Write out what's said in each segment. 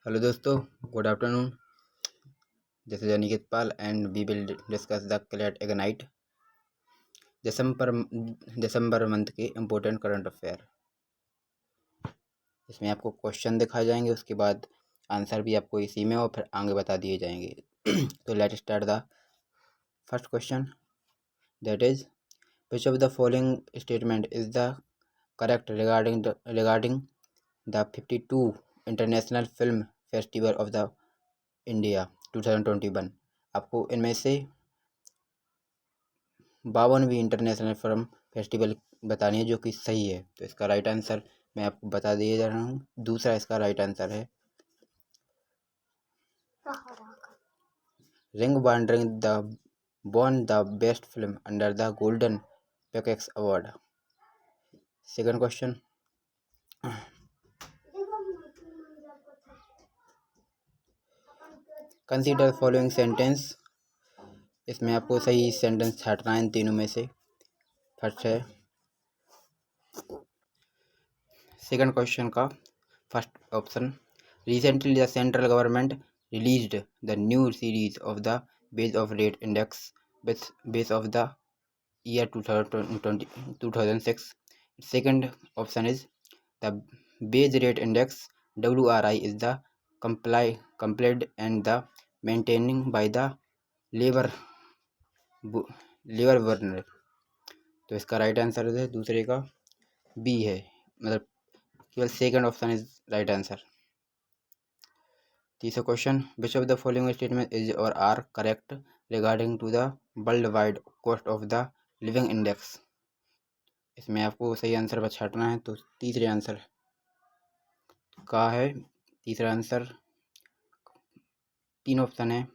Hello दोस्तों, good afternoon. This is Aniket Pal and we will discuss the CLAT ignite December month के important current affair. इसमें आपको question दिखाए जाएंगे, उसके बाद आंसर भी आपको इसी में और फिर आगे बता दिए जाएंगे. तो let start the first question, that is which of the following statement is the correct regarding the 52 international film festival of the India 2021. आपको इनमें से 52वीं इंटरनेशनल फिल्म फेस्टिवल बतानी है जो कि सही है. तो इसका राइट आंसर मैं आपको बता दिए जा रहा हूँ. दूसरा इसका राइट आंसर है ring wondering the won the best film under the Golden Peacock Award. Second question, consider following sentence. इसमें आपको सही सेंटेंस छाटना है इन तीनों में से. फर्स्ट है सेकंड क्वेश्चन का first option, recently the central government released the new series of the base of rate index base of the year 2006. Second option is the base rate index WRI is the complied and the maintaining by the labor governor. तो इसका right answer है दूसरे का B है, मतलब केवल second option is right answer. तीसरा question, which of the following statement is और are correct regarding to the world wide cost of the living index. इसमें आपको सही आंसर पर छाटना है. तो तीसरे आंसर का है, तीसरा आंसर तीन ऑप्शन है.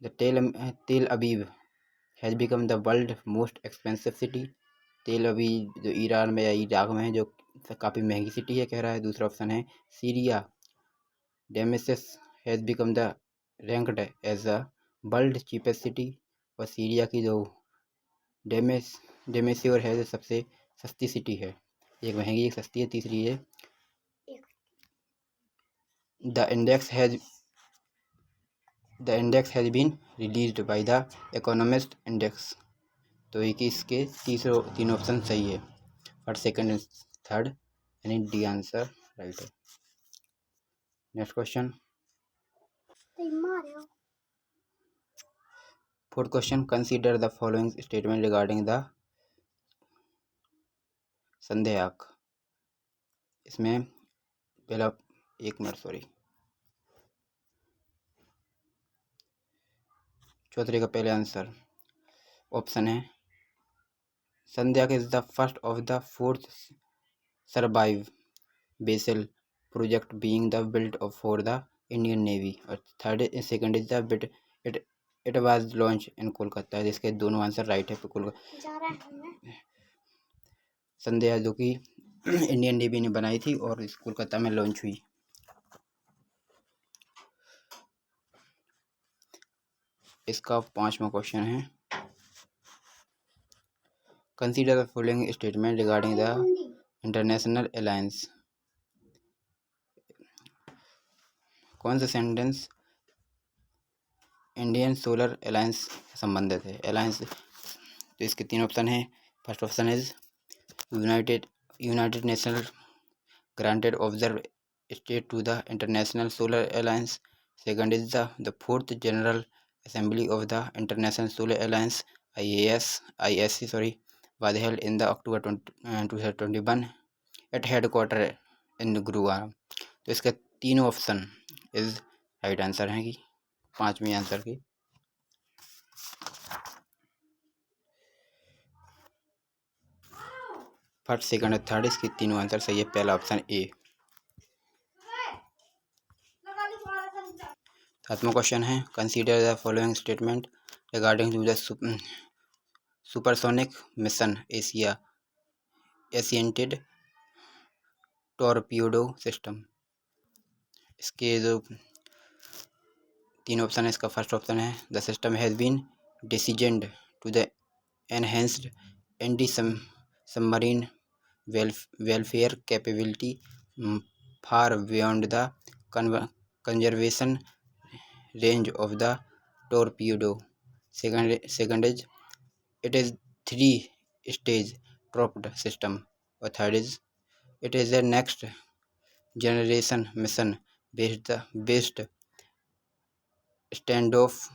The Tel Aviv has become the world most expensive city. Tel Aviv जो ईरान में या इराक में है जो काफ़ी महंगी सिटी है कह रहा है. दूसरा ऑप्शन है Syria Damascus has become the ranked as a world cheapest city. और सीरिया की जो डेमेस्योर है जो सबसे सस्ती सिटी है. एक महंगी एक सस्ती है. तीसरी है the index has been released by the economist index. तो एक इसके तीन ऑप्शन सही है. फर्स्ट सेकंड एंड थर्ड यानी डी आंसर राइट है. Next question, fourth question, consider the following statement regarding the संध्याक. इसमें पहला एक मिनट सॉरी चौथे का पहले आंसर ऑप्शन है Sandhayak is the first of the fourth survey vessel project being the built for the Indian navy. और second is the bit it was launch in Kolkata. जिसके दोनों आंसर राइट है. संध्या जो कि इंडियन नेवी ने बनाई थी और इस कोलकाता में लॉन्च हुई. इसका पांचवा क्वेश्चन है, consider the following statement regarding the international alliance. कौन सा सेंटेंस इंडियन सोलर अलायंस से संबंधित है. अलायंस तो इसके तीन ऑप्शन है. First option is united national granted observe state to the international solar alliance. Second is the fourth general assembly of the international solar alliance ISC was held in the October 2021 at headquarter in Gurugram. तो इसका तीनों option is right answer हैं कि पांचवी answer की. First second और third इसकी तीनों आंसर सही है. पहला ऑप्शन ए. सातवां क्वेश्चन है, consider the following statement regarding to the supersonic mission assisted torpedo system. इसके जो तीन ऑप्शन है, इसका फर्स्ट ऑप्शन है the system has been designed to the enhanced anti submarine welfare capability far beyond the conservation range of the torpedo. Second is it is 3-stage torpedo system. Or third is it is a next generation mission based standoff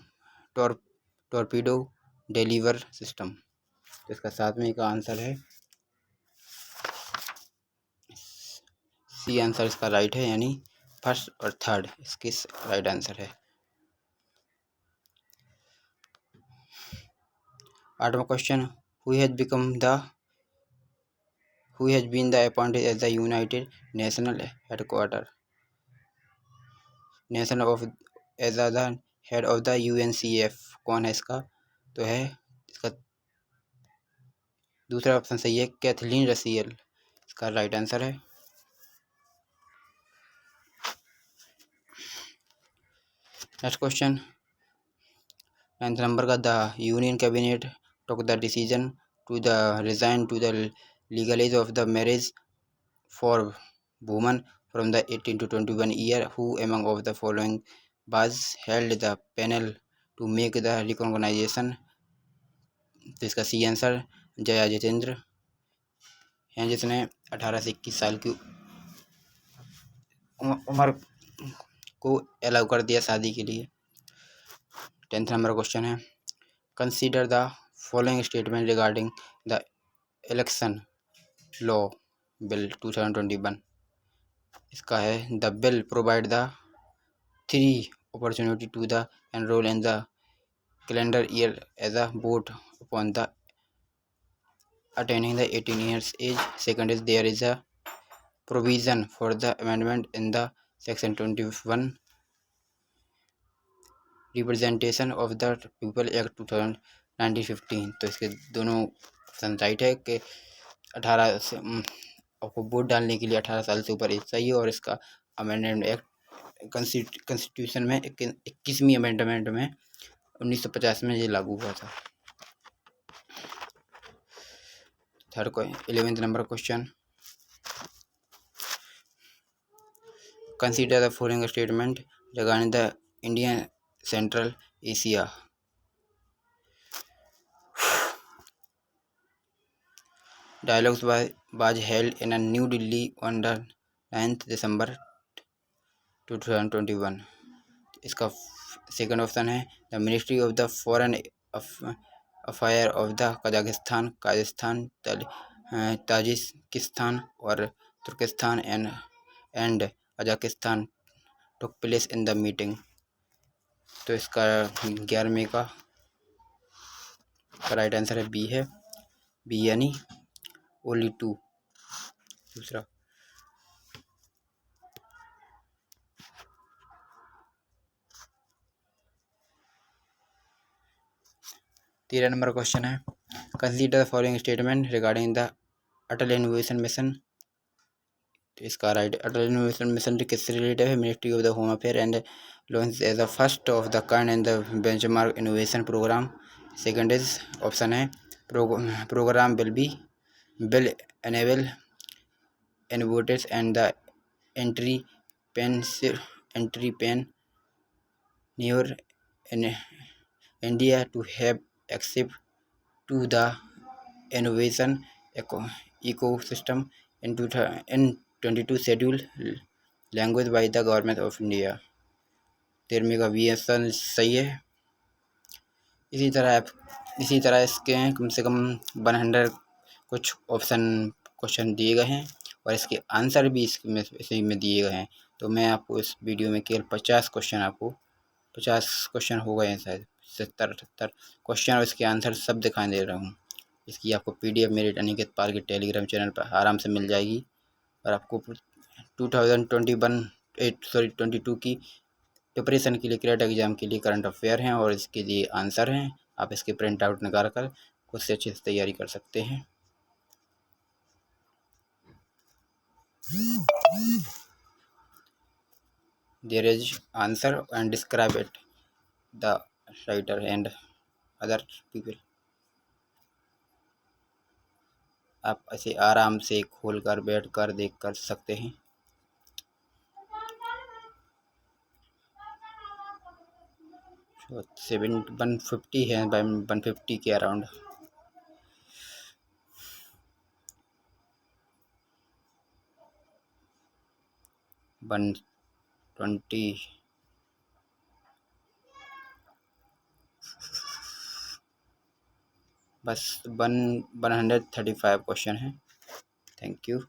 torpedo deliver system. तो इसका 7वें का answer है C answer इसका right है, यानी first और third इसके right answer है। 8वां question, who has been the appointed as the united national as the head of the UNCF, कौन है इसका? तो है इसका दूसरा ऑप्शन सही है, कैथलीन रसियल इसका राइट आंसर है। नेक्स्ट क्वेश्चन 9th नंबर का, the union cabinet took the decision to the resign to the legal age of the marriage for woman from the 18 to 21 year, who among of the following was held the panel to make the recognization? तो इसका C answer Jaya Jitendra हैं, जिसने 18 से 21 साल की उम्र को allow कर दिया शादी के लिए। 10th नंबर क्वेश्चन है, consider the following statement regarding the election law bill 2021। इसका है, the bill provide the 3 opportunity to the enrol in the calendar year as a vote upon the attaining the 18 years age. Second is there is a provision for the amendment in the section 21 representation of the people act 1915। तो इसके दोनों option right है कि 18 से आपको vote डालने के लिए 18 साल से ऊपर एज चाहिए, और इसका अमेंडमेंट एक्ट कॉन्स्टिट्यूशन में 21वीं अमेंडमेंट में 1950 में ये लागू हुआ था। 11th number question, consider the following statement regarding the Indian central Asia. Dialogues was held in New Delhi on the 9th December 2021। इसका सेकंड ऑप्शन है, the ministry of the foreign affair of the Kazakhstan, Tajikistan और Turkistan and अजाकिस्तान took place in the meeting. तो इसका 11वें का right answer है B है, बी यानी ओनली 2 दूसरा। 13 नंबर क्वेश्चन है, consider the following statement regarding the Atal innovation mission. तो इसका राइट, अटल इनोवेशन मिशन किससे रिलेटेड है? Ministry of the home affair and launch as the first of the kind in the benchmark innovation program. Second is option है, program will enable innovators and the entrepreneur in India to have access to the innovation ecosystem in 22 scheduled language by the government of India। 13वें का B option सही है। इसी तरह इसके कम से कम 100 कुछ option question दिए गए हैं, और इसके आंसर भी इसी में दिए गए हैं। तो मैं आपको इस वीडियो में केवल 50 क्वेश्चन हो गए हैं, शायद 70-78 क्वेश्चन, और इसके आंसर सब दिखाई दे रहा हूँ। इसकी आपको PDF मेरे अनिकेत पाल के टेलीग्राम चैनल पर आराम से मिल जाएगी। और आपको 2022 की प्रिपरेशन के लिए क्रेट एग्जाम के लिए करंट अफेयर हैं, और इसके लिए आंसर हैं। आप इसके प्रिंट आउट निकाल कर खुद से अच्छे से तैयारी कर सकते हैं। There is answer and describe it the writer and other people। आप ऐसे आराम से खोल कर बैठ कर देख कर सकते हैं। तो 150 है, 150 के अराउंड। 120, बस 135 क्वेश्चन है। Thank you.